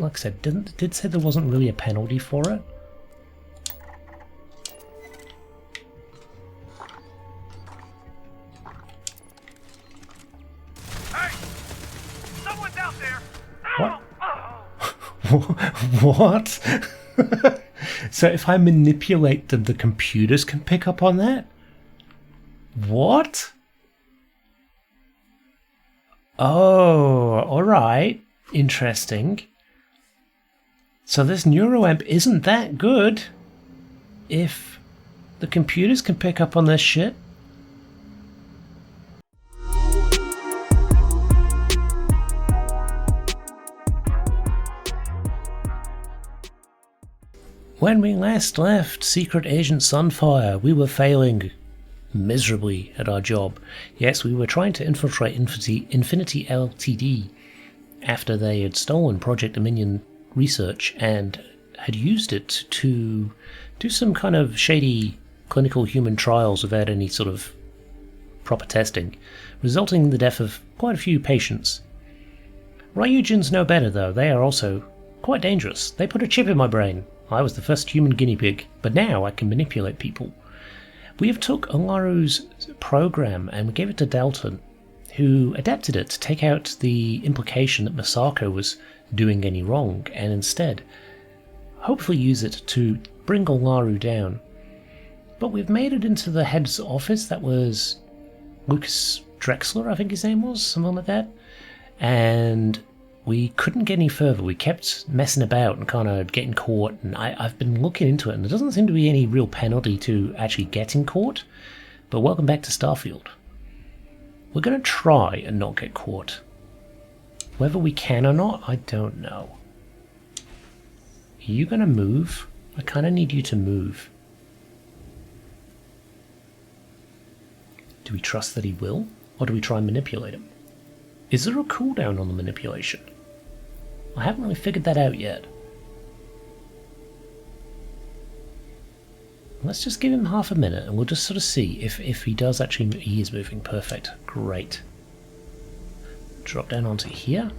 like I said, did say there wasn't really a penalty for it. Hey! Someone's out there! What? What? So if I manipulate them, the computers can pick up on that? What? Oh, alright. Interesting. So this neuroamp isn't that good if the computers can pick up on this shit. When we last left Secret Agent Sunfire, we were failing miserably at our job. Yes, we were trying to infiltrate Infinity Ltd. after they had stolen Project Dominion research and had used it to do some kind of shady clinical human trials without any sort of proper testing, resulting in the death of quite a few patients. Ryujins know better though, they are also quite dangerous. They put a chip in my brain. I was the first human guinea pig, but now I can manipulate people. We have took Ularu's program and we gave it to Dalton, who adapted it to take out the implication that Masako was doing any wrong, and instead hopefully use it to bring Ularu down. But we've made it into the head's office. That was Lucas Drexler, I think his name was, something like that, and we couldn't get any further. We kept messing about and kind of getting caught, and I've been looking into it, and there doesn't seem to be any real penalty to actually getting caught. But welcome back to Starfield. We're going to try and not get caught. Whether we can or not, I don't know. Are you going to move? I kind of need you to move. Do we trust that he will? Or do we try and manipulate him? Is there a cooldown on the manipulation? I haven't really figured that out yet. Let's just give him half a minute and we'll just sort of see if he does actually... He is moving. Perfect. Great. Drop down onto here.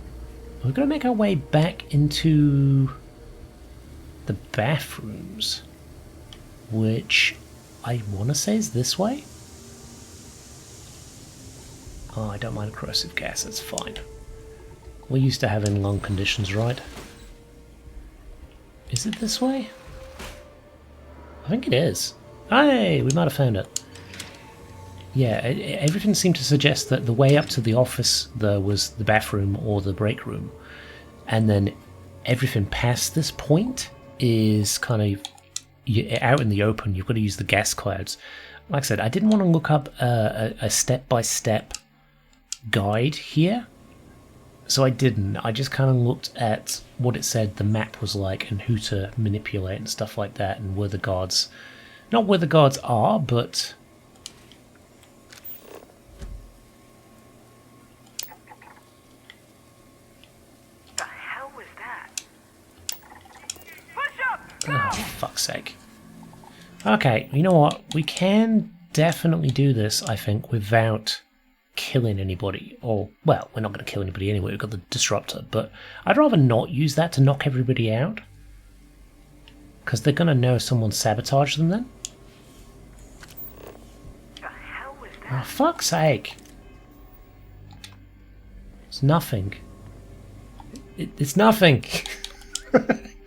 We're going to make our way back into the bathrooms, which I want to say is this way. Oh, I don't mind corrosive gas, that's fine. We're used to having lung conditions, right? Is it this way? I think it is. Hey, we might have found it. Yeah, everything seemed to suggest that the way up to the office there was the bathroom or the break room. And then everything past this point is kind of out in the open. You've got to use the gas clouds. Like I said, I didn't want to look up a step-by-step guide here, so I didn't. I just kind of looked at what it said the map was like and who to manipulate and stuff like that, and where the guards, not where the guards are, but the hell was that? Push up! oh, for fuck's sake. Okay, you know what, we can definitely do this, I think, without killing anybody. Or, well, we're not going to kill anybody anyway, we've got the disruptor, but I'd rather not use that to knock everybody out, because they're going to know someone sabotaged them then. The hell was that? Oh, fuck's sake. It's nothing. It's nothing.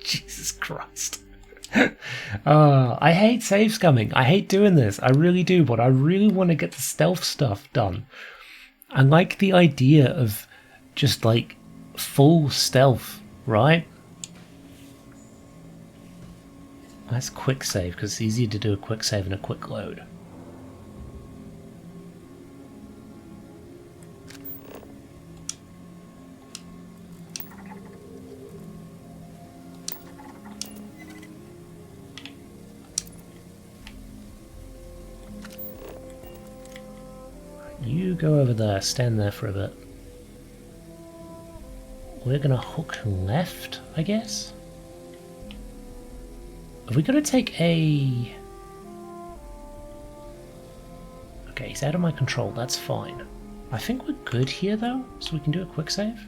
Jesus Christ. I hate save scumming. I hate doing this. I really do, but I really want to get the stealth stuff done. I like the idea of just like full stealth, right? That's quick save because it's easier to do a quick save and a quick load. You go over there, stand there for a bit. We're gonna hook left, I guess? Are we gonna take a... Okay, he's out of my control, that's fine. I think we're good here though, so we can do a quick save.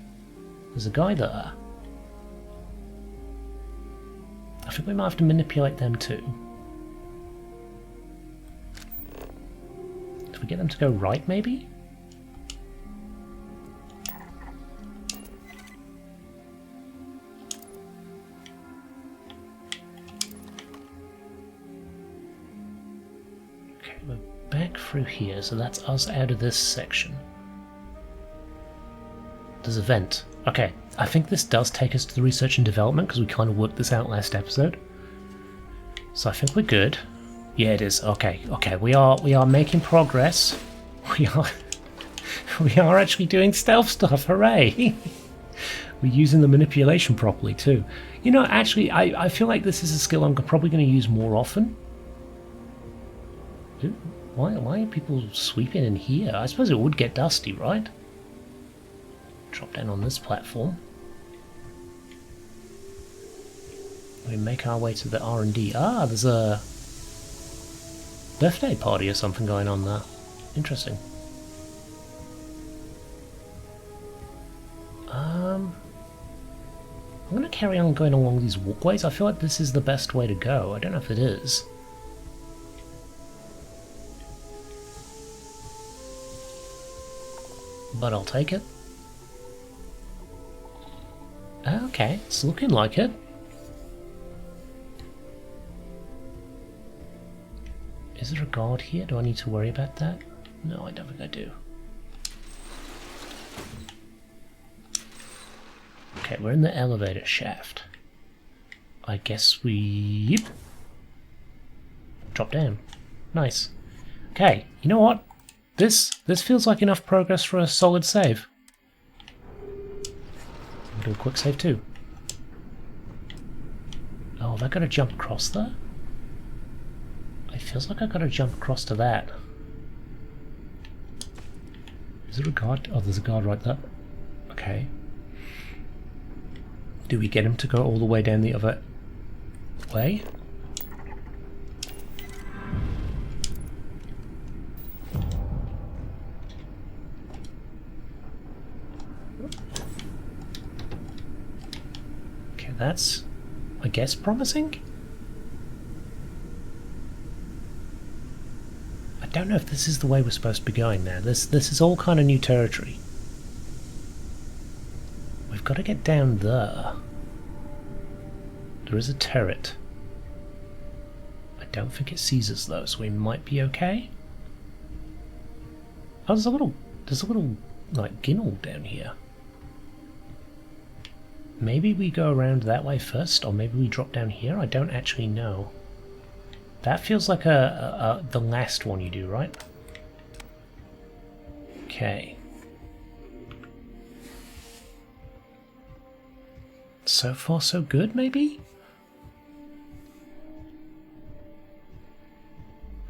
There's a guy there. think we might have to manipulate them too. Did we get them to go right, maybe? Okay, we're back through here, so that's us out of this section. There's a vent. Okay, I think this does take us to the research and development because we kind of worked this out last episode. So I think we're good. Yeah, it is. Okay, okay, we are making progress. We are actually doing stealth stuff. Hooray! We're using the manipulation properly too. You know, actually, I feel like this is a skill I'm probably going to use more often. Why are people sweeping in here? I suppose it would get dusty, right? Drop down on this platform. We make our way to the R&D. Ah, there's a birthday party or something going on there. Interesting. I'm going to carry on going along these walkways. I feel like this is the best way to go. I don't know if it is. But I'll take it. Okay, it's looking like it. Is there a guard here? Do I need to worry about that? No, I don't think I do. Okay, we're in the elevator shaft. I guess we... drop down. Nice. Okay, you know what? This feels like enough progress for a solid save. Do a quick save too. Oh, have I got to jump across there? It feels like I got to jump across to that. Is there a guard? Oh, there's a guard right there. Okay. Do we get him to go all the way down the other way? That's, I guess, promising? I don't know if this is the way we're supposed to be going now. This is all kind of new territory. We've got to get down there. There is a turret. I don't think it sees us though, so we might be okay. Oh, there's a little like ginnel down here. Maybe we go around that way first, or maybe we drop down here? I don't actually know. That feels like the last one you do, right? Okay. So far so good, maybe?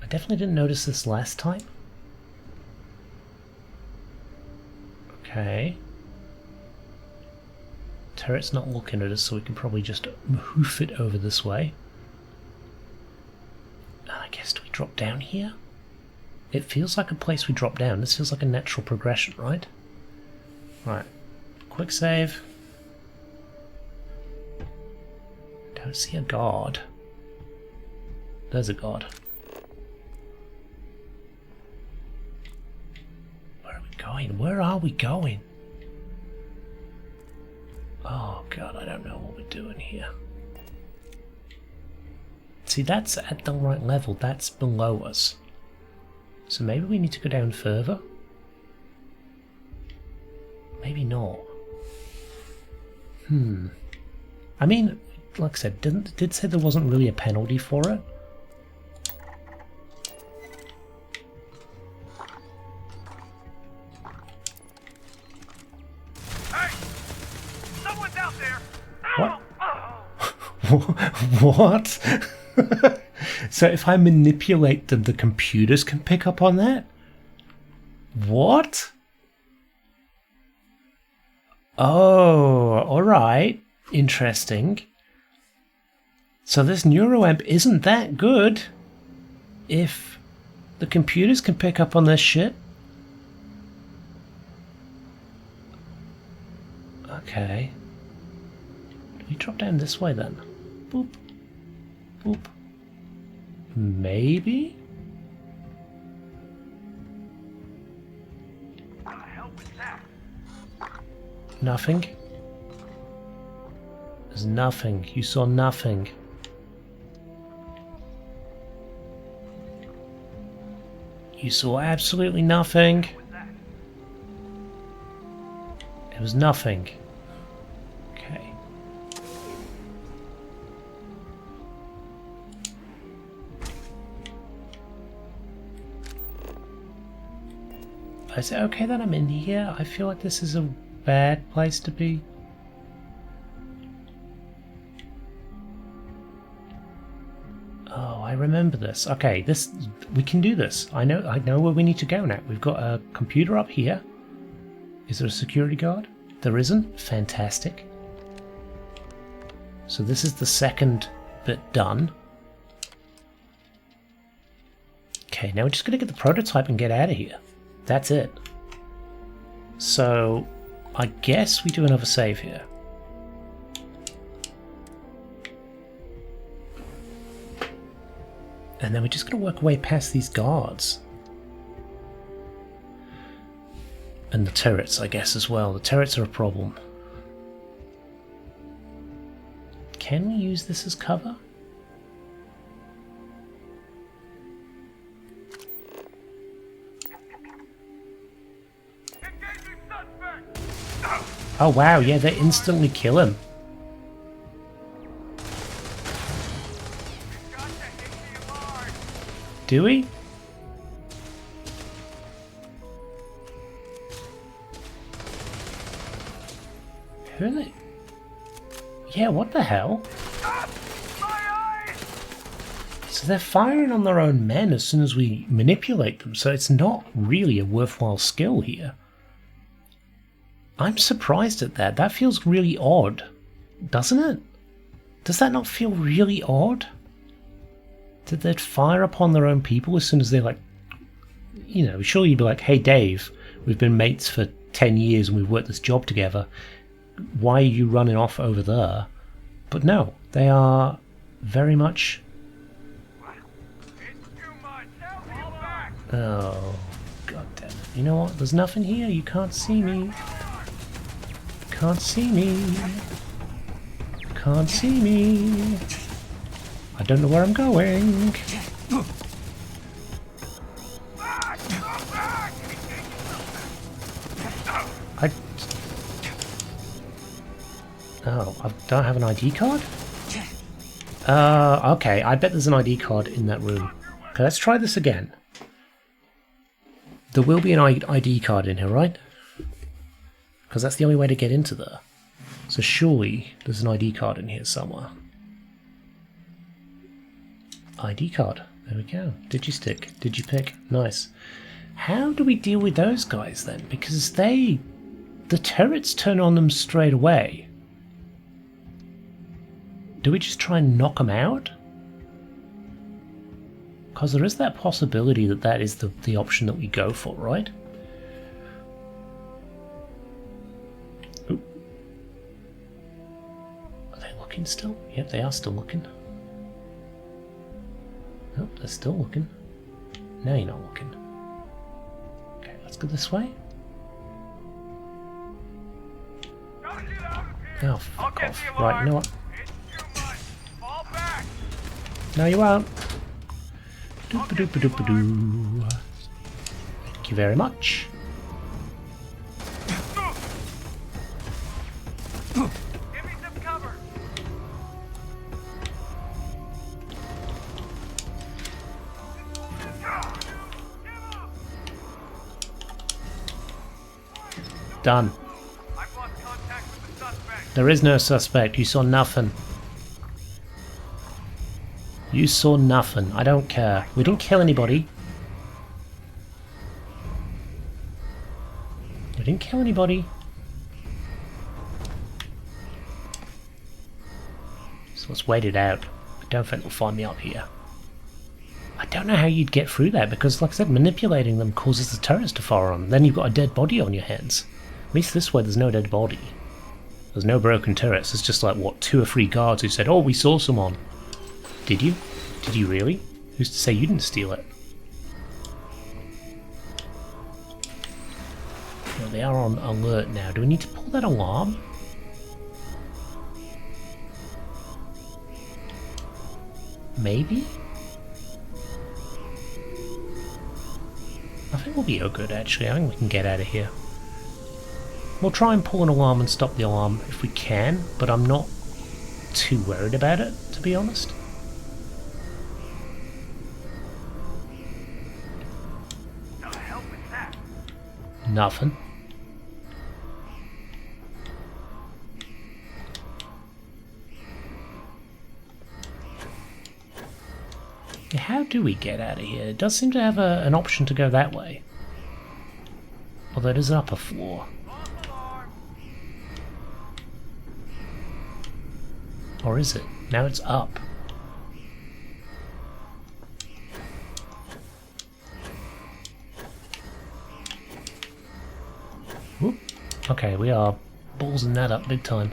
I definitely didn't notice this last time. Okay. Turret's not looking at us, so we can probably just hoof it over this way. I guess, do we drop down here? It feels like a place we drop down. This feels like a natural progression, right? Right. Quick save. Don't see a guard. There's a guard. Where are we going? Where are we going? Oh god, I don't know what we're doing here. See, that's at the right level, that's below us. So maybe we need to go down further? Maybe not. I mean, like I said, did say there wasn't really a penalty for it. What? So if I manipulate them, the computers can pick up on that? What? Oh, alright. Interesting. So this neuroamp isn't that good if the computers can pick up on this shit. Okay. Do we drop down this way then? Boop. Oop. Maybe? What the hell was that? Nothing? There's nothing. You saw nothing. You saw absolutely nothing. What was that? It was nothing. Okay. Is it okay that I'm in here? I feel like this is a bad place to be. Oh, I remember this. Okay, we can do this. I know where we need to go now. We've got a computer up here. Is there a security guard? There isn't? Fantastic. So this is the second bit done. Okay, now we're just going to get the prototype and get out of here. That's it. So I guess we do another save here. And then we're just going to work our way past these guards. And the turrets, I guess, as well. The turrets are a problem. Can we use this as cover? Engaging suspect! Oh wow, yeah, they instantly kill him. Got to hit the alarm! Do we? Who are they? Yeah, what the hell? Ah! My eyes! So they're firing on their own men as soon as we manipulate them, so it's not really a worthwhile skill here. I'm surprised at that. That feels really odd, doesn't it? Does that not feel really odd? That they'd fire upon their own people as soon as they're like, you know, surely you'd be like, hey Dave, we've been mates for 10 years and we've worked this job together. Why are you running off over there? But no, they are very much... It's too much! Help me back! Oh, god damn it. You know what? There's nothing here. You can't see me. Can't see me. Can't see me. I don't know where I'm going. I... Oh, I don't have an ID card? Okay, I bet there's an ID card in that room. Okay, let's try this again. There will be an ID card in here, right? Because that's the only way to get into there. So surely there's an ID card in here somewhere. ID card. There we go. Digistick. Digipick. Nice. How do we deal with those guys then? Because the turrets turn on them straight away. Do we just try and knock them out? Because there is that possibility that that is the option that we go for, right? Ooh. Are they looking still? Yep, they are still looking. Oh, they're still looking. Now you're not looking. Okay, let's go this way. Oh, fuck off. Right, you know what? No, you won't. Doop-a-doop-a-doop-a-doo. Thank you very much. Give me some cover. Done. I've lost contact with the suspect. There is no suspect. You saw nothing. You saw nothing. I don't care. We didn't kill anybody. We didn't kill anybody. So let's wait it out. I don't think they'll find me up here. I don't know how you'd get through that because, like I said, manipulating them causes the turrets to fire on them. Then you've got a dead body on your hands. At least this way there's no dead body. There's no broken turrets. It's just like, what, 2 or 3 guards who said, oh, we saw someone. Did you? Did you really? Who's to say you didn't steal it? Well, they are on alert now. Do we need to pull that alarm? Maybe? I think we'll be all good actually. I think we can get out of here. We'll try and pull an alarm and stop the alarm if we can, but I'm not too worried about it, to be honest. The hell was that? Nothing. How do we get out of here? It does seem to have an option to go that way. Although it is an upper floor. False alarm. Or is it? Now it's up. Whoop. Okay, we are ballsing that up big time.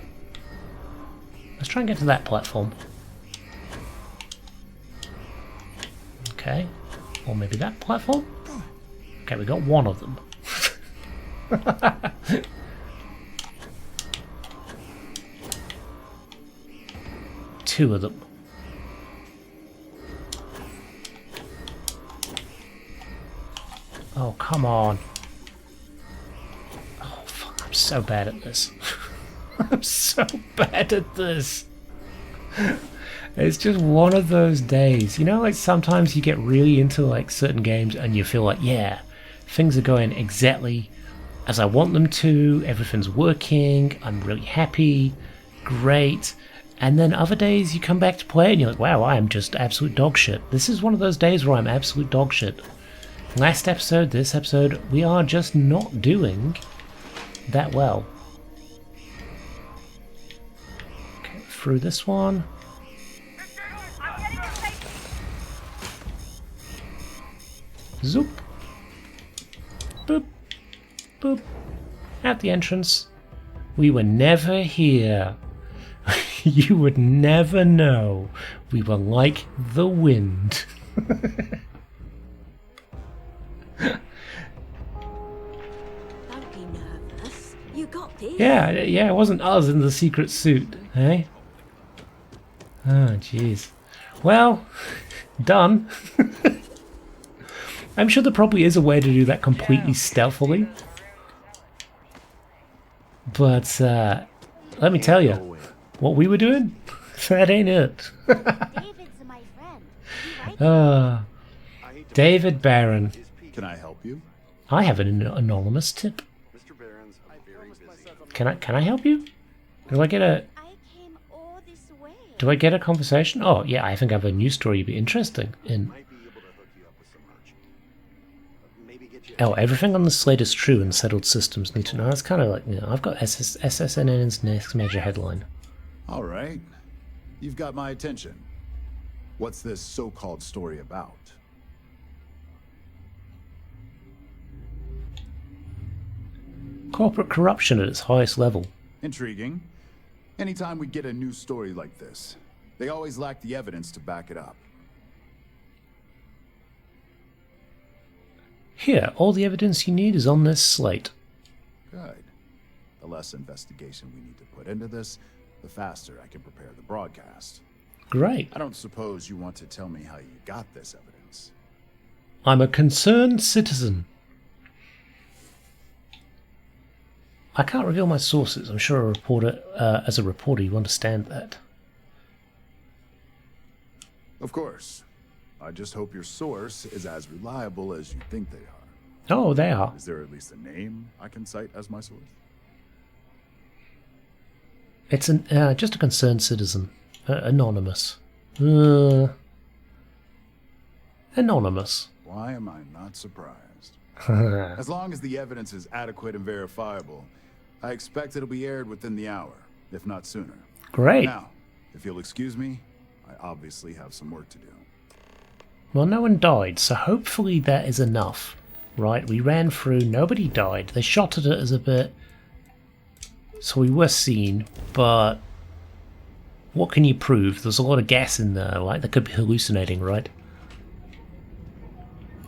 Let's try and get to that platform. Okay. Or maybe that platform? Okay, we got one of them. Two of them. Oh, come on. Oh, fuck, I'm so bad at this. I'm so bad at this. It's just one of those days. You know, like sometimes you get really into like certain games and you feel like, yeah, things are going exactly as I want them to, everything's working, I'm really happy, great. And then other days you come back to play and you're like, wow, I am just absolute dog shit. This is one of those days where I'm absolute dog shit. Last episode, this episode, we are just not doing that well. Okay, through this one. Zoop. Boop. Boop. At the entrance. We were never here. You would never know. We were like the wind. Don't be nervous. You got this. Yeah, it wasn't us in the secret suit, eh? Oh, jeez. Well, done. I'm sure there probably is a way to do that completely stealthily. But, let me tell you, what we were doing, that ain't it. David's my friend. David Barron. Can I help you? I have an anonymous tip. Mr. Barron's very busy. Can I help you? Do I get a I came all this way. Do I get a conversation? Oh yeah, I think I have a news story you'd be interested in. Might be able to hook you up with some merch. Maybe get you. Oh, everything on the slate is true and settled systems need to know. That's kind of like, you know, I've got SSNN's next major headline. All right. You've got my attention. What's this so-called story about? Corporate corruption at its highest level. Intriguing. Anytime we get a news story like this, they always lack the evidence to back it up. Here, all the evidence you need is on this slate. Good. The less investigation we need to put into this, the faster I can prepare the broadcast. Great. I don't suppose you want to tell me how you got this evidence. I'm a concerned citizen. I can't reveal my sources. I'm sure as a reporter, you understand that. Of course. I just hope your source is as reliable as you think they are. Oh, they are. Is there at least a name I can cite as my source? It's just a concerned citizen. Anonymous. Anonymous. Why am I not surprised? As long as the evidence is adequate and verifiable, I expect it'll be aired within the hour, if not sooner. Great. Now, if you'll excuse me, I obviously have some work to do. Well, no one died, so hopefully that is enough. Right, we ran through, nobody died. They shot at us a bit, so we were seen, but What can you prove? There's a lot of gas in there, like they could be hallucinating, right?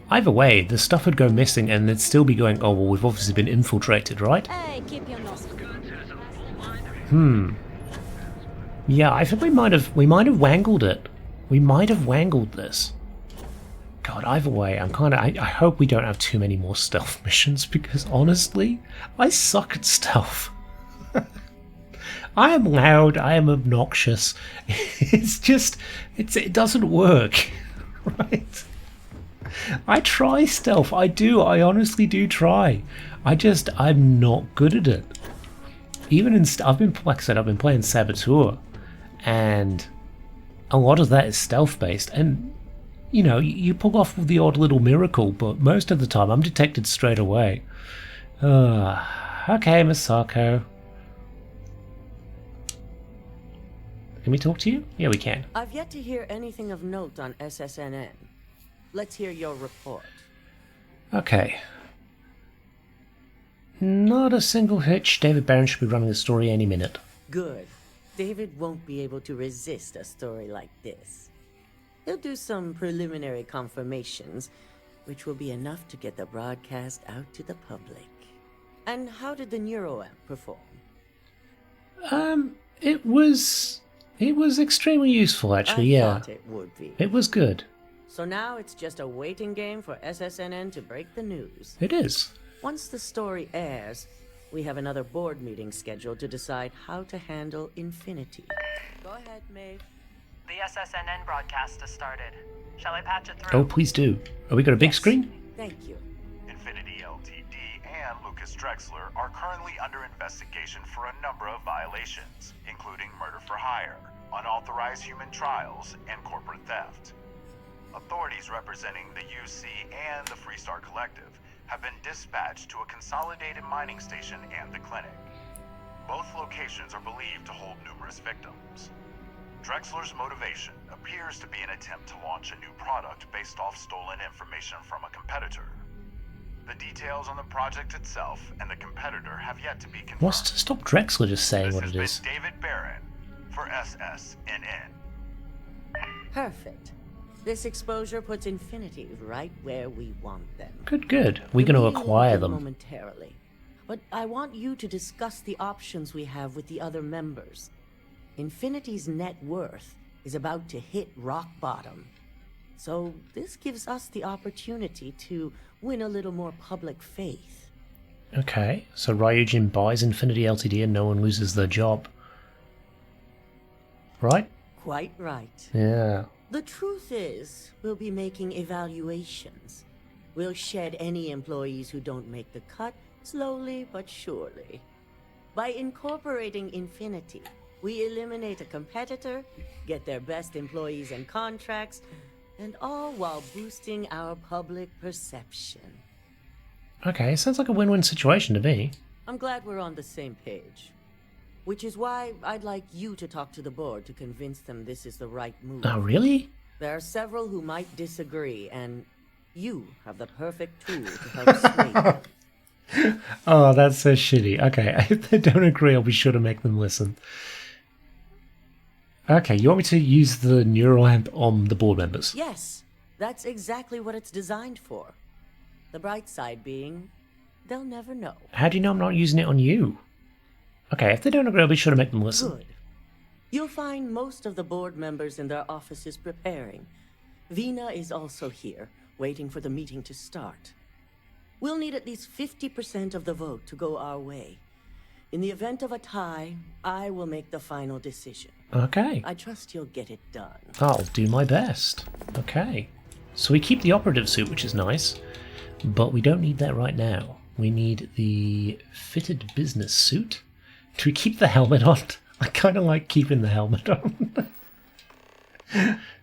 Either way, the stuff would go missing and they'd still be going, oh, well, we've obviously been infiltrated, right? Hey, keep your nose. Yeah, I think we might have wangled it. We might have wangled this. God, either way, I hope we don't have too many more stealth missions because honestly, I suck at stealth. I am loud, I am obnoxious. It's just, it doesn't work, right? I try stealth, I honestly do try. I'm not good at it. Even in, like I said, I've been playing Saboteur, and a lot of that is stealth based, and you know, you pull off the odd little miracle, but most of the time I'm detected straight away. Okay, Masako. Can we talk to you? Yeah, we can. I've yet to hear anything of note on SSNN. Let's hear your report. Okay. Not a single hitch. David Barron should be running the story any minute. Good. David won't be able to resist a story like this. He'll do some preliminary confirmations, which will be enough to get the broadcast out to the public. And how did the neuroamp perform? It was extremely useful, actually. I Yeah, thought it would be. it was good. So now it's just a waiting game for SSNN to break the news. It is. Once the story airs, we have another board meeting scheduled to decide how to handle Infinity. Go ahead, Maeve. The SSNN broadcast has started. Shall I patch it through? Oh, please do. Oh, we got a big Yes. screen? Thank you. Infinity Ltd. and Lucas Drexler are currently under investigation for a number of violations, including murder for hire, unauthorized human trials, and corporate theft. Authorities representing the UC and the Freestar Collective have been dispatched to a consolidated mining station and the clinic. Both locations are believed to hold numerous victims. Drexler's motivation appears to be an attempt to launch a new product based off stolen information from a competitor. The details on the project itself and the competitor have yet to be confirmed. What's to stop Drexler just saying This what has it been is? David Barron for SSNN. Perfect. This exposure puts Infinity right where we want them. Good, good. We're The going to meeting will acquire begin them. momentarily, but I want you to discuss the options we have with the other members. Infinity's net worth is about to hit rock bottom. So this gives us the opportunity to win a little more public faith. Okay, so Ryujin buys Infinity Ltd and no one loses their job. Right? Quite right. Yeah. The truth is, we'll be making evaluations. We'll shed any employees who don't make the cut, slowly but surely. By incorporating Infinity, we eliminate a competitor, get their best employees and contracts, and all while boosting our public perception. Okay, sounds like a win-win situation to me. I'm glad we're on the same page. Which is why I'd like you to talk to the board to convince them this is the right move. Oh, really? There are several who might disagree, and you have the perfect tool to help sway them. Oh, that's so shitty. Okay, if they don't agree, I'll be sure to make them listen. Okay, you want me to use the neural amp on the board members? Yes, that's exactly what it's designed for. The bright side being, they'll never know. How do you know I'm not using it on you? Okay, if they don't agree, I'll be sure to make them listen. Good. You'll find most of the board members in their offices preparing. Vina is also here, waiting for the meeting to start. We'll need at least 50% of the vote to go our way. In the event of a tie, I will make the final decision. Okay, I trust you'll get it done. I'll do my best. Okay, so we keep the operative suit, which is nice, but we don't need that right now. We need the fitted business suit. Do we keep the helmet on? I kind of like keeping the helmet on.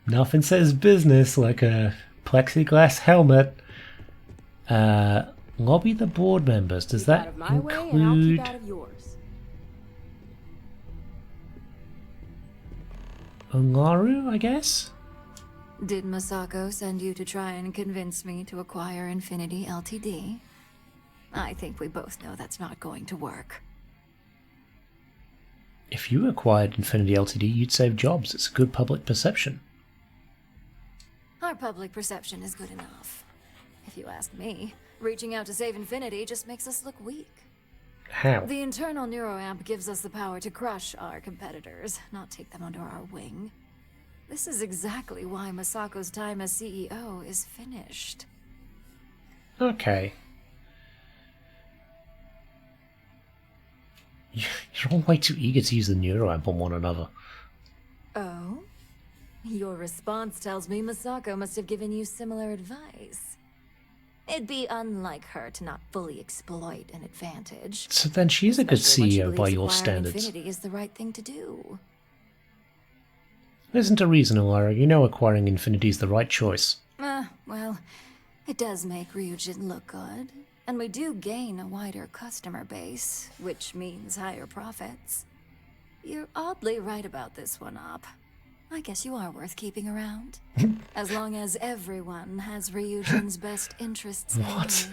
Nothing says business like a plexiglass helmet. Lobby the board members. Does that Out of my way, and I'll include keep out of yours. Ularu, I guess? Did Masako send you to try and convince me to acquire Infinity Ltd? I think we both know that's not going to work. If you acquired Infinity Ltd, you'd save jobs. It's a good public perception. Our public perception is good enough. If you ask me, reaching out to save Infinity just makes us look weak. How? The internal neuroamp gives us the power to crush our competitors, not take them under our wing. This is exactly why Masako's time as CEO is finished. Okay. You're all way too eager to use the neuroamp on one another. Oh? Your response tells me Masako must have given you similar advice. It'd be unlike her to not fully exploit an advantage. So then she's a good Especially when she CEO by believes your acquiring standards. Infinity is the right thing to do. There isn't a reason, Ularu. You know acquiring Infinity is the right choice. Well, it does make Ryujin look good. And we do gain a wider customer base, which means higher profits. You're oddly right about this one, Op. I guess you are worth keeping around. As long as everyone has Ryujin's best interests in mind.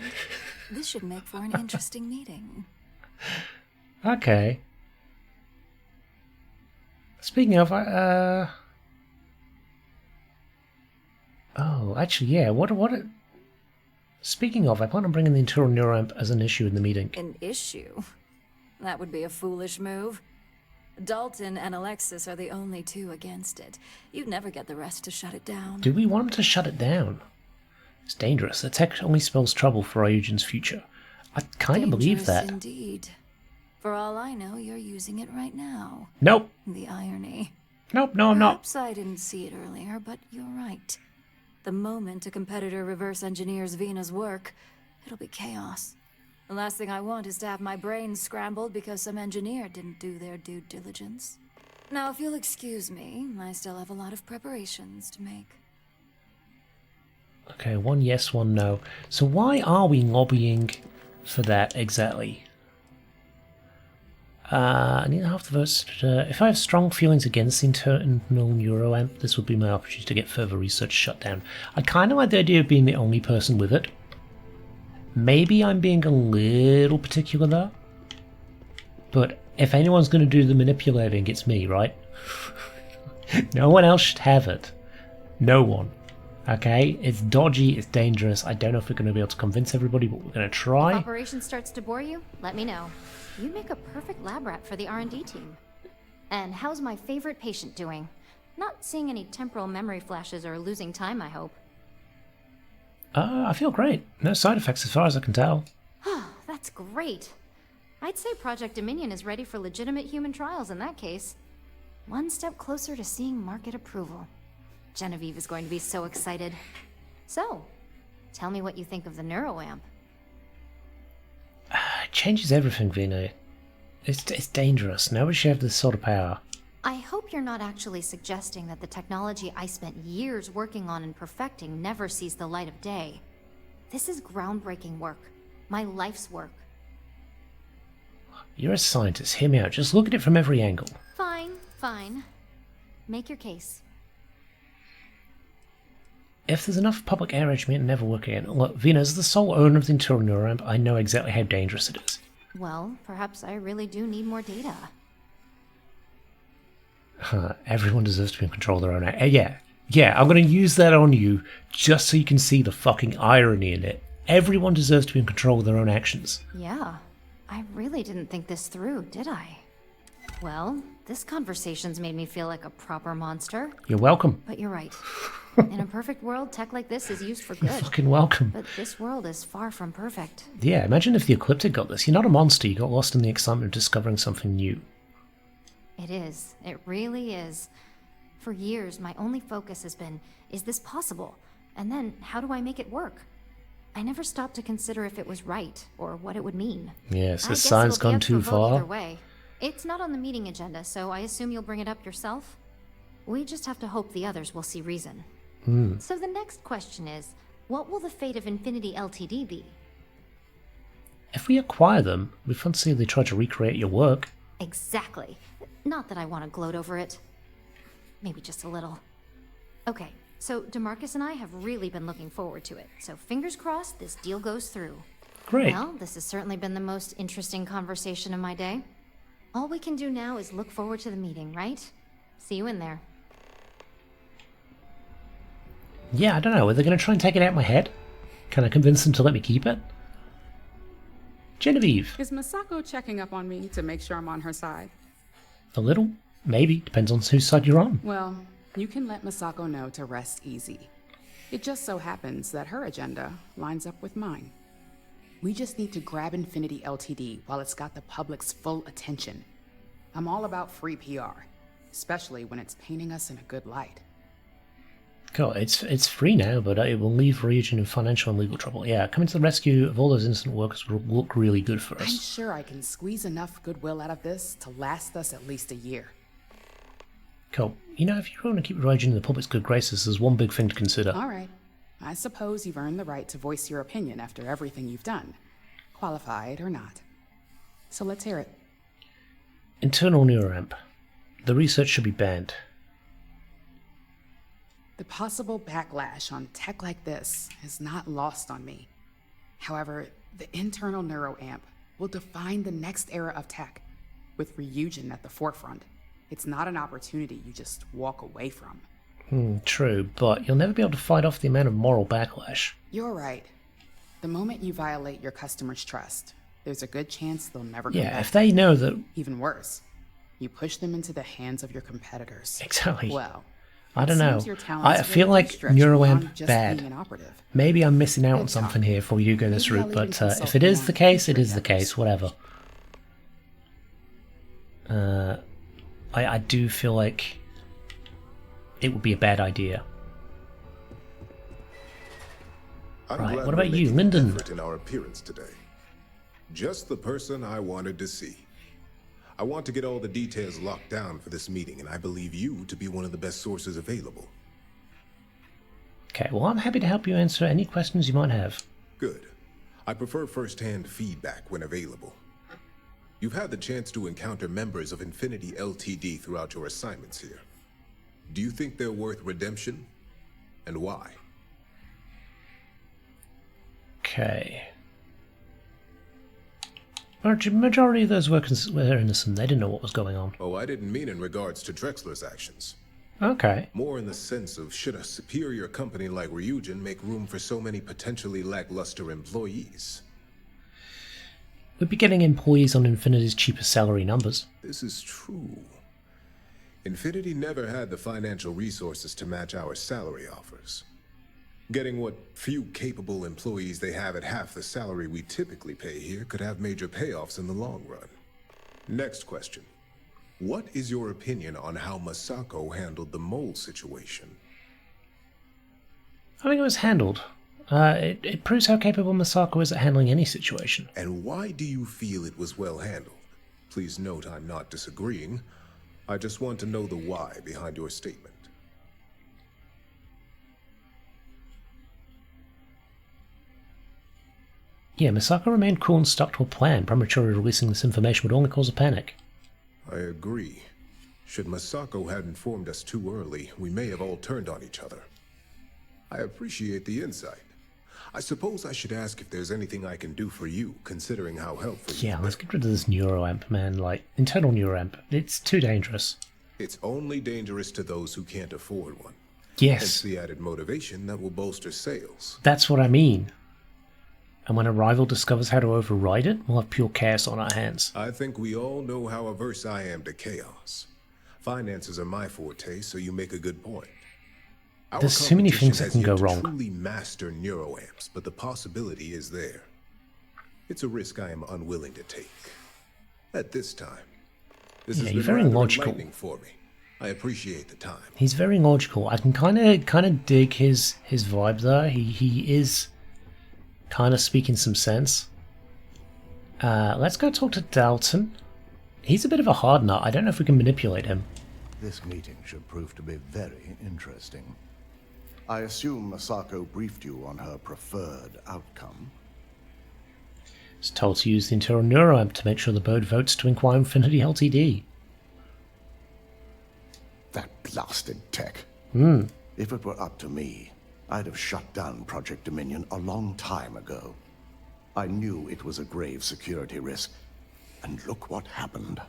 This should make for an interesting meeting. Okay. Speaking of, oh, actually, yeah, speaking of, I plan on bringing the internal neuroamp as an issue in the meeting. An issue? That would be a foolish move. Dalton and Alexis are the only two against it. You'd never get the rest to shut it down. Do we want him to shut it down? It's dangerous. The tech only spells trouble for Ryujin's future. I kind of believe that. Dangerous indeed. For all I know, you're using it right now. Nope. The irony. Nope, no, I'm not. Perhaps I didn't see it earlier, but you're right. The moment a competitor reverse engineers Vina's work, it'll be chaos. The last thing I want is to have my brain scrambled because some engineer didn't do their due diligence. Now, if you'll excuse me, I still have a lot of preparations to make. Okay, one yes, one no. So why are we lobbying for that exactly? I need half the votes. If I have strong feelings against the internal neuroamp, this would be my opportunity to get further research shut down. I kind of like the idea of being the only person with it. Maybe I'm being a little particular there. But if anyone's going to do the manipulating, it's me, right? No one else should have it. No one. Okay? It's dodgy, it's dangerous. I don't know if we're going to be able to convince everybody, but we're going to try. If operation starts to bore you, let me know. You make a perfect lab rat for the R&D team. And how's my favorite patient doing? Not seeing any temporal memory flashes or losing time, I hope. I feel great. No side effects as far as I can tell. That's great. I'd say Project Dominion is ready for legitimate human trials in that case. One step closer to seeing market approval. Genevieve is going to be so excited. So, tell me what you think of the neuroamp. It changes everything, Vina. It's dangerous. Nobody should have this sort of power. I hope you're not actually suggesting that the technology I spent years working on and perfecting never sees the light of day. This is groundbreaking work. My life's work. You're a scientist. Hear me out. Just look at it from every angle. Fine, fine. Make your case. If there's enough public outrage, it may never work again. Look, Vina, as the sole owner of the internal neuroamp, I know exactly how dangerous it is. Well, perhaps I really do need more data. Everyone deserves to be in control of their own yeah, I'm going to use that on you just so you can see the fucking irony in it. Everyone deserves to be in control of their own actions. Yeah, I really didn't think this through, did I? Well, this conversation's made me feel like a proper monster. You're welcome. But you're right. In a perfect world, tech like this is used for good. You're fucking welcome. But this world is far from perfect. Yeah, imagine if the Ecliptic got this. You're not a monster, you got lost in the excitement of discovering something new. It is. It really is. For years, my only focus has been, is this possible? And then, how do I make it work? I never stopped to consider if it was right, or what it would mean. Yes, I has guess science it'll be gone up for too vote far? Either way. It's not on the meeting agenda, so I assume you'll bring it up yourself? We just have to hope the others will see reason. So the next question is, what will the fate of Infinity Ltd be? If we acquire them, we fancy they try to recreate your work. Exactly. Not that I want to gloat over it. Maybe just a little. Okay, so DeMarcus and I have really been looking forward to it, so fingers crossed this deal goes through. Great. Well, this has certainly been the most interesting conversation of my day. All we can do now is look forward to the meeting, right? See you in there. Yeah, I don't know. Are they going to try and take it out of my head? Can I convince them to let me keep it? Genevieve. Is Masako checking up on me to make sure I'm on her side? A little. Maybe. Depends on whose side you're on. Well, you can let Masako know to rest easy. It just so happens that her agenda lines up with mine. We just need to grab Infinity Ltd. while it's got the public's full attention. I'm all about free PR, especially when it's painting us in a good light. Cool. It's free now, but it will leave Ryujin in financial and legal trouble. Yeah, coming to the rescue of all those innocent workers will look really good for I'm us. sure I can squeeze enough goodwill out of this to last us at least a year. Cool. You know, if you want to keep Ryujin in the public's good graces, there's one big thing to consider. All right. I suppose you've earned the right to voice your opinion after everything you've done, qualified or not. So let's hear it. Internal neuroamp. The research should be banned. The possible backlash on tech like this is not lost on me. However, the internal neuroamp will define the next era of tech, with Ryujin at the forefront. It's not an opportunity you just walk away from. True, but you'll never be able to fight off the amount of moral backlash. You're right. The moment you violate your customers' trust, there's a good chance they'll never come Yeah, back. if they know that... Even worse, you push them into the hands of your competitors. Exactly. Well, I don't know. seems your talents I feel really like stretch beyond neuroamp just bad. being an operative. Maybe I'm missing out on Good something talk. here before you go this Maybe I'll route, even but consult if it is you the on case, it future is the case. Whatever. I do feel like it would be a bad idea. I'm Right, glad what we're about you, making Lyndon? an effort in our appearance today. Just the person I wanted to see. I want to get all the details locked down for this meeting, and I believe you to be one of the best sources available. Okay, well, I'm happy to help you answer any questions you might have. Good. I prefer first-hand feedback when available. You've had the chance to encounter members of Infinity Ltd. Throughout your assignments here. Do you think they're worth redemption? And why? Okay. Majority of those workers were innocent. They didn't know what was going on. Oh, I didn't mean in regards to Drexler's actions. Okay. More in the sense of, should a superior company like Ryujin make room for so many potentially lackluster employees? We'd be getting employees on Infinity's cheapest salary numbers. This is true. Infinity never had the financial resources to match our salary offers. Getting what few capable employees they have at half the salary we typically pay here could have major payoffs in the long run. Next question. What is your opinion on how Masako handled the mole situation? I think it was handled. It proves how capable Masako is at handling any situation. And why do you feel it was well handled? Please note I'm not disagreeing. I just want to know the why behind your statement. Yeah, Masako remained cool and stuck to a plan. Prematurely releasing this information would only cause a panic. I agree. Should Masako had informed us too early, we may have all turned on each other. I appreciate the insight. I suppose I should ask if there's anything I can do for you, considering how helpful you've Yeah, been. let's get rid of this neuroamp, man. Like, internal neuroamp. It's too dangerous. It's only dangerous to those who can't afford one. Yes. Hence the added motivation that will bolster sales. That's what I mean. And when a rival discovers how to override it, we'll have pure chaos on our hands. I think we all know how averse I am to chaos. Finances are my forte, so you make a good point. Our There's too many competition things that has can yet go to wrong. Truly master neuroamps, but the possibility is there. It's a risk I am unwilling to take. At this time. This Yeah, has you're been very rather logical. enlightening for me. I appreciate the time. He's very logical. I can kind of dig his vibe there. He is kind of speaking some sense. Let's go talk to Dalton. He's a bit of a hard nut. I don't know if we can manipulate him. This meeting should prove to be very interesting. I assume Masako briefed you on her preferred outcome. He's told to use the internal neuroamp to make sure the board votes to inquire Infinity Ltd. That blasted tech. Hmm. If it were up to me, I'd have shut down Project Dominion a long time ago. I knew it was a grave security risk, and look what happened.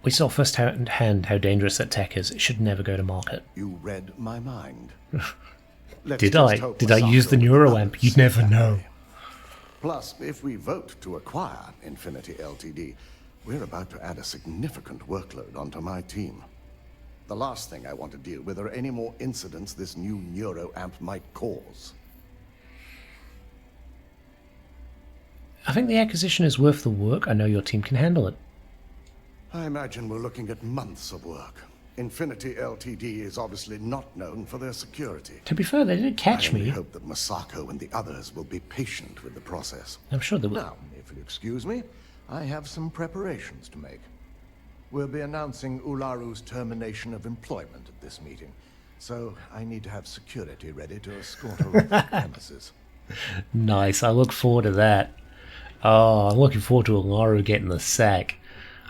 We saw firsthand how dangerous that tech is. It should never go to market. You read my mind. Did I use the neuroamp? You'd never know. Plus, if we vote to acquire Infinity Ltd, we're about to add a significant workload onto my team. The last thing I want to deal with are any more incidents this new neuroamp might cause. I think the acquisition is worth the work. I know your team can handle it. I imagine we're looking at months of work. Infinity Ltd is obviously not known for their security. To be fair, they didn't catch me. I hope that Masako and the others will be patient with the process. I'm sure they will. Now, if you'll excuse me, I have some preparations to make. We'll be announcing Ularu's termination of employment at this meeting, so I need to have security ready to escort her off the premises. Nice, I look forward to that. Oh, I'm looking forward to Ularu getting the sack.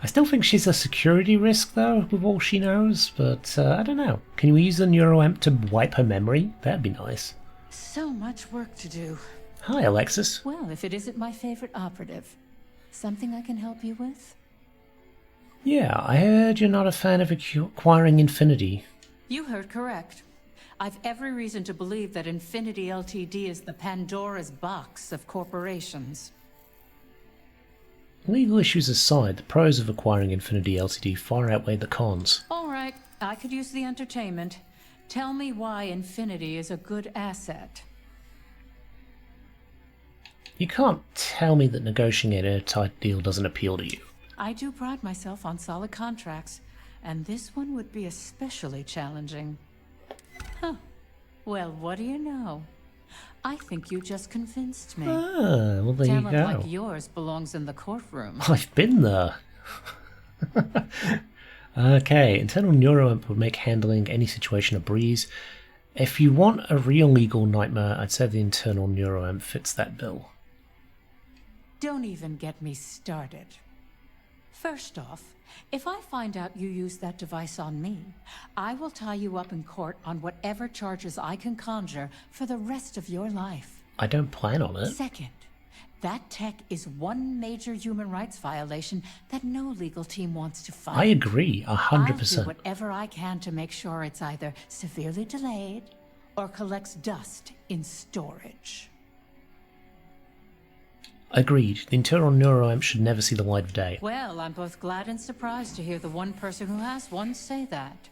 I still think she's a security risk, though, with all she knows, but I don't know. Can we use the neuroamp to wipe her memory? That'd be nice. So much work to do. Hi, Alexis. Well, if it isn't my favorite operative, something I can help you with? Yeah, I heard you're not a fan of acquiring Infinity. You heard correct. I've every reason to believe that Infinity Ltd is the Pandora's box of corporations. Legal issues aside, the pros of acquiring Infinity Ltd far outweigh the cons. All right, I could use the entertainment. Tell me why Infinity is a good asset. You can't tell me that negotiating a tight deal doesn't appeal to you. I do pride myself on solid contracts, and this one would be especially challenging. Huh. Well, what do you know? I think you just convinced me. Ah, well there you go. Talent like yours belongs in the courtroom. I've been there. Okay, internal neuroamp would make handling any situation a breeze. If you want a real legal nightmare, I'd say the internal neuroamp fits that bill. Don't even get me started. First off, if I find out you used that device on me, I will tie you up in court on whatever charges I can conjure for the rest of your life. I don't plan on it. Second, that tech is one major human rights violation that no legal team wants to fight. I agree, 100%. I'll do whatever I can to make sure it's either severely delayed or collects dust in storage. Agreed. The internal neuroamp should never see the light of day. Well, I'm both glad and surprised to hear the one person who has one say that.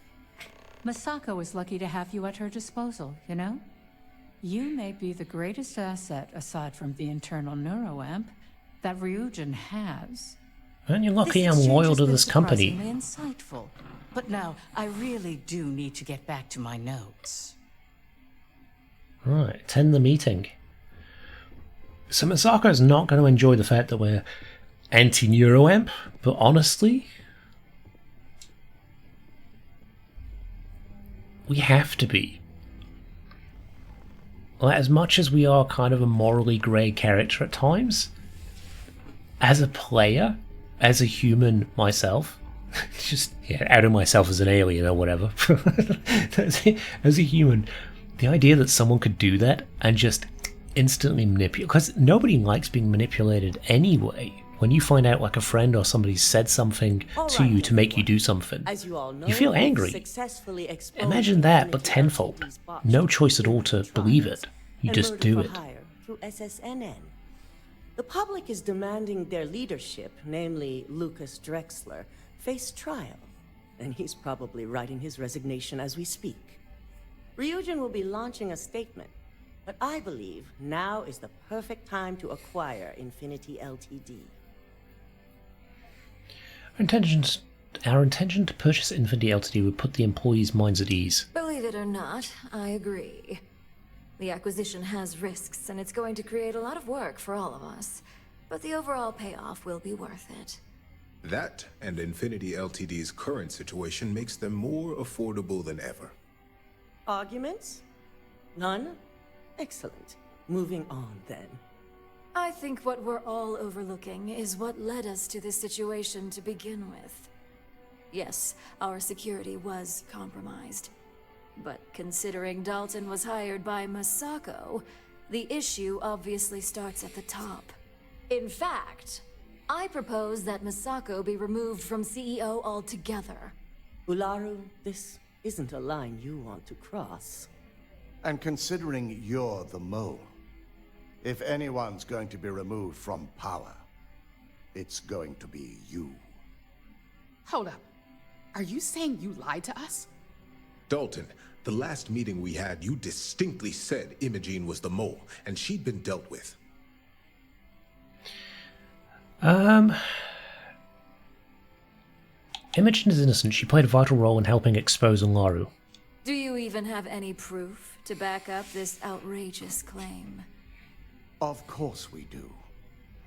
Masako is lucky to have you at her disposal, you know? You may be the greatest asset, aside from the internal neuroamp, that Ryujin has. Aren't you lucky I'm loyal to this company? Insightful. But now, I really do need to get back to my notes. Right, attend the meeting. So Masako's not going to enjoy the fact that we're anti-neuroamp, but honestly, we have to be. Like, as much as we are kind of a morally grey character at times, as a player, as a human myself, just outing myself as an alien or whatever, as a human, the idea that someone could do that and just instantly manipulate, because nobody likes being manipulated anyway. When you find out like a friend or somebody said something to you to make you do something, As you all know, you feel angry. successfully exposed Imagine that, but Infinity tenfold. Ltd's botched No choice at all to trials believe it. You and just murder do for it. hire through SSNN. The public is demanding their leadership, namely Lucas Drexler, face trial, and he's probably writing his resignation as we speak. Ryujin will be launching a statement, but I believe now is the perfect time to acquire Infinity Ltd. Our intention to purchase Infinity Ltd would put the employees' minds at ease. Believe it or not, I agree. The acquisition has risks, and it's going to create a lot of work for all of us. But the overall payoff will be worth it. That and Infinity Ltd's current situation makes them more affordable than ever. Arguments? None? Excellent. Moving on, then. I think what we're all overlooking is what led us to this situation to begin with. Yes, our security was compromised. But considering Dalton was hired by Masako, the issue obviously starts at the top. In fact, I propose that Misako be removed from CEO altogether. Ularu, this isn't a line you want to cross. And considering you're the mole, if anyone's going to be removed from power, it's going to be you. Hold up. Are you saying you lied to us? Dalton, the last meeting we had, you distinctly said Imogene was the mole, and she'd been dealt with. Imogen is innocent. She played a vital role in helping expose Ularu. Do you even have any proof to back up this outrageous claim? Of course we do.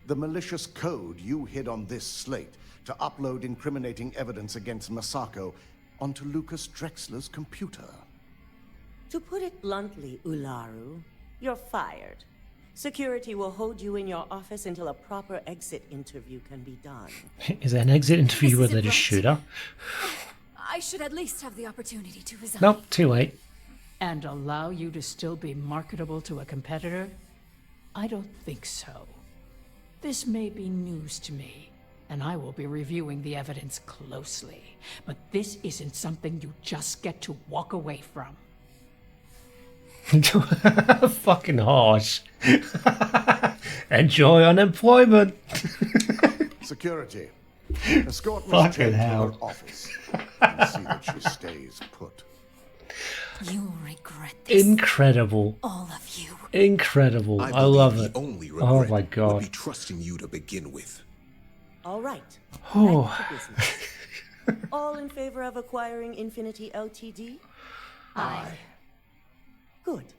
The malicious code you hid on this slate to upload incriminating evidence against Misako onto Lucas Drexler's computer. To put it bluntly, Ularu, you're fired. Security will hold you in your office until a proper exit interview can be done. Is there an exit interview where they just shoot her? I should at least have the opportunity to resign. Nope, too late. And allow you to still be marketable to a competitor? I don't think so. This may be news to me, and I will be reviewing the evidence closely. But this isn't something you just get to walk away from. Fucking harsh. Enjoy unemployment. Security, escort Miss Jen to her office and see that she stays put. You'll regret this. Incredible. All of you. Incredible. I love it. Only Oh regret my god. would be trusting you to begin with. All right. Oh. Back to business. All in favor of acquiring Infinity Ltd? Aye. Good.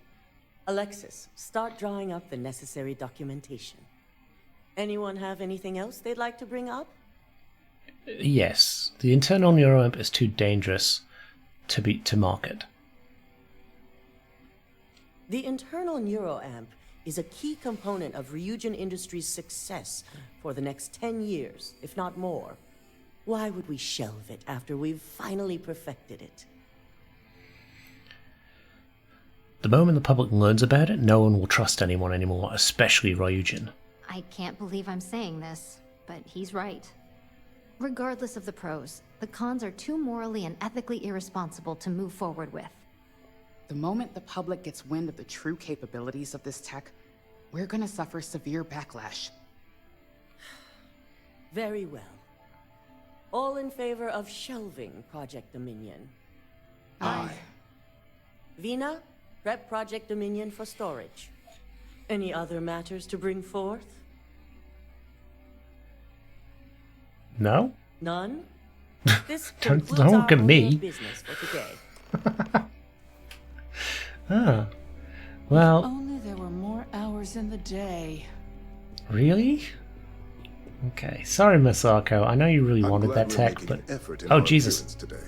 Alexis, start drawing up the necessary documentation. Anyone have anything else they'd like to bring up? Yes. The internal neuroamp is too dangerous to market. The internal neuroamp is a key component of Ryujin Industries' success for the next 10 years, if not more. Why would we shelve it after we've finally perfected it? The moment the public learns about it, no one will trust anyone anymore, especially Ryujin. I can't believe I'm saying this, but he's right. Regardless of the pros, the cons are too morally and ethically irresponsible to move forward with. The moment the public gets wind of the true capabilities of this tech, we're gonna suffer severe backlash. Very well. All in favor of shelving Project Dominion? Aye. Vina, prep Project Dominion for storage. Any other matters to bring forth? No? None? This Don't concludes our look at order me. of business for today. Ah. Well, Only there were more hours in the day. really? Okay. Sorry, Misako. I know you really I'm wanted glad that we're tech, making but... an effort in Oh, our Jesus. appearance today.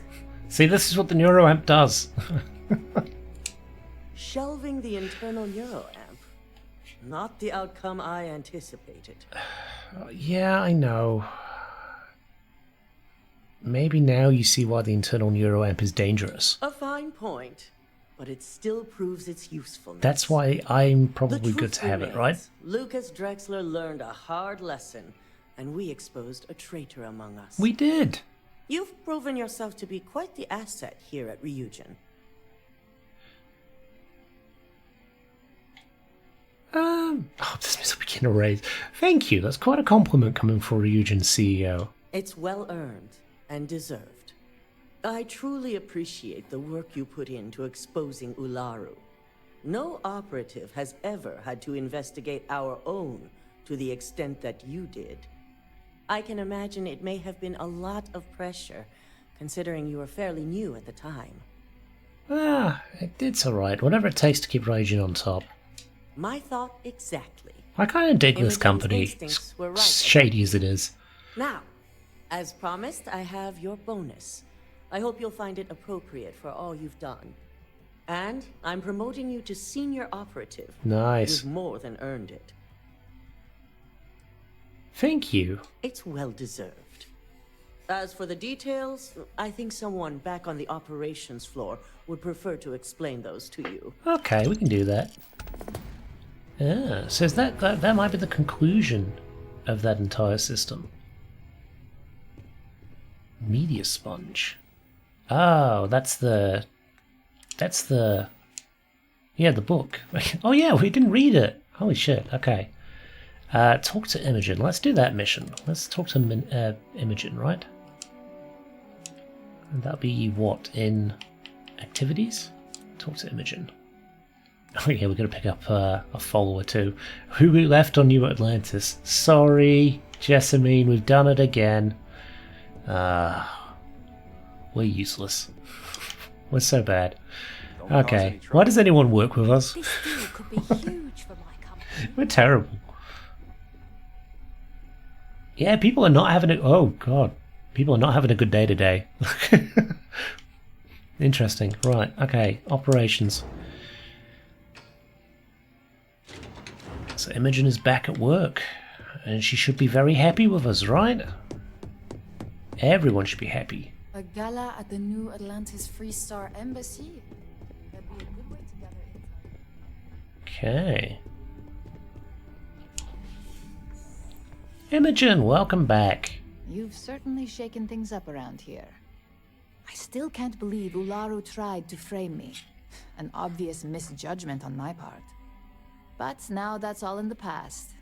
See, this is what the neuroamp does. Shelving the internal neuroamp. Not the outcome I anticipated. Yeah, I know. Maybe now you see why the internal neuroamp is dangerous. A fine point, but it still proves its usefulness. That's why I'm The probably good truth to have it, remains, right? Lucas Drexler learned a hard lesson, and we exposed a traitor among us. We did. You've proven yourself to be quite the asset here at Ryujin. Oh, this means we get a raise. Thank you. That's quite a compliment coming from Ryujin's CEO. It's well earned and deserved. I truly appreciate the work you put into exposing Ularu. No operative has ever had to investigate our own to the extent that you did. I can imagine it may have been a lot of pressure, considering you were fairly new at the time. It's alright. Whatever it takes to keep Ryujin on top. My thought exactly. I kind of dig this Imogen's company, instincts were right. shady as it is. Now, as promised, I have your bonus. I hope you'll find it appropriate for all you've done. And I'm promoting you to senior operative. Nice. You've more than earned it. Thank you. It's well deserved. As for the details, I think someone back on the operations floor would prefer to explain those to you. Okay, we can do that. So is that might be the conclusion of that entire system. Media sponge. Oh, that's the yeah, the book. Oh yeah, we didn't read it. Holy shit. Okay. Talk to Imogen. Let's do that mission. Let's talk to Imogen, right? And that'll be what, in activities? Talk to Imogen. Oh yeah, we're going to pick up a follower too. Who we left on New Atlantis. Sorry, Jessamine, we've done it again. We're useless. We're so bad. Okay, why does anyone work with us? This deal could be huge for my company. We're terrible. Yeah, people are not having a... Oh, God. People are not having a good day today. Interesting. Right, okay. Operations. So Imogen is back at work. And she should be very happy with us, right? Everyone should be happy. A gala at the New Atlantis Free Star Embassy? That'd be a good way to gather insight. Okay. Imogen, welcome back. You've certainly shaken things up around here. I still can't believe Ularu tried to frame me. An obvious misjudgment on my part. But now that's all in the past.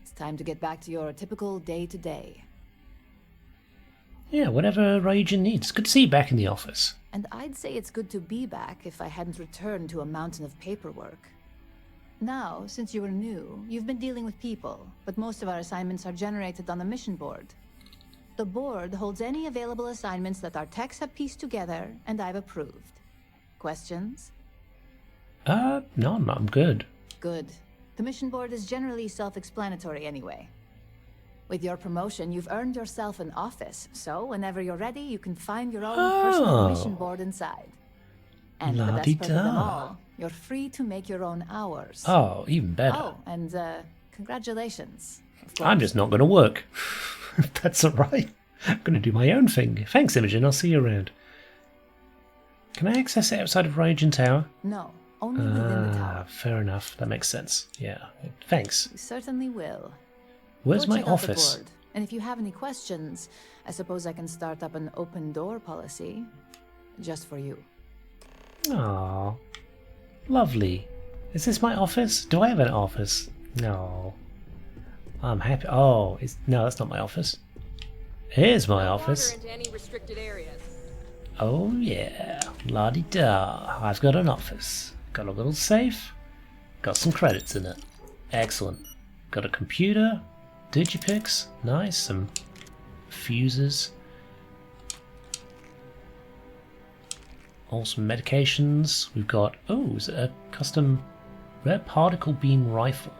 It's time to get back to your typical day-to-day. Yeah, whatever Raijin needs. Good to see you back in the office. And I'd say it's good to be back if I hadn't returned to a mountain of paperwork. Now, since you were new, you've been dealing with people, but most of our assignments are generated on the mission board. The board holds any available assignments that our techs have pieced together, and I've approved. Questions? No, I'm good. Good. The mission board is generally self-explanatory anyway. With your promotion, you've earned yourself an office, so whenever you're ready, you can find your own personal mission board inside. And the best part of them all, you're free to make your own hours. Oh, even better. Oh, and congratulations. I'm just not going to work. That's alright. I'm going to do my own thing. Thanks, Imogen. I'll see you around. Can I access it outside of Raijin Tower? No, only within the tower. Fair enough. That makes sense. Yeah. Thanks. You certainly will. Where's Go my check out the office? board. And if you have any questions, I suppose I can start up an open door policy. Just for you. Aww. Lovely. Is this my office? Do I have an office? No. I'm happy. Oh, no, that's not my office. Here's my office. Into any restricted areas. Oh yeah, la-di-da. I've got an office. Got a little safe. Got some credits in it. Excellent. Got a computer. Digipix. Nice. Some fuses. All some medications. We've got... Oh, is it a custom rare particle beam rifle?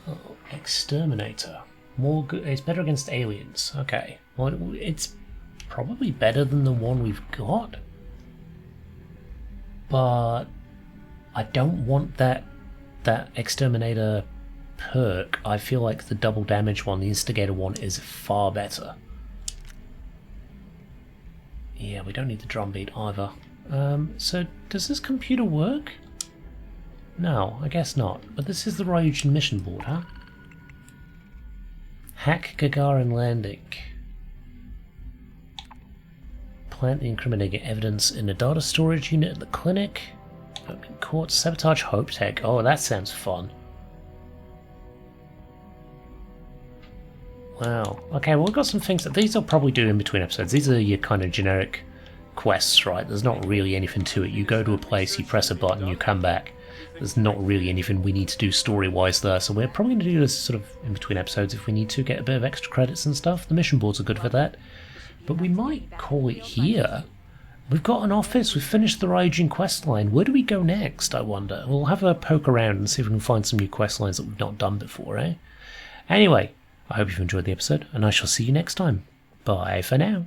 Oh, exterminator. More good. It's better against aliens. Okay. Well, it's probably better than the one we've got. But I don't want that exterminator perk. I feel like the double damage one, the instigator one, is far better. Yeah, we don't need the drumbeat either. So does this computer work? No, I guess not. But this is the Raijin mission board, huh? Hack Gagarin landing. Plant the incriminating evidence in a data storage unit at the clinic. Open court. Sabotage Hope Tech. Oh, that sounds fun. Wow. Okay, well, we've got some things that these I'll probably do in between episodes. These are your kind of generic quests, right? There's not really anything to it. You go to a place, you press a button, you come back. There's not really anything we need to do story-wise there, so we're probably going to do this sort of in between episodes if we need to get a bit of extra credits and stuff. The mission boards are good for that. But we might call it here. We've got an office, we've finished the Raijin quest line. Where do we go next, I wonder? We'll have a poke around and see if we can find some new quest lines that we've not done before, eh? Anyway, I hope you've enjoyed the episode, and I shall see you next time. Bye for now.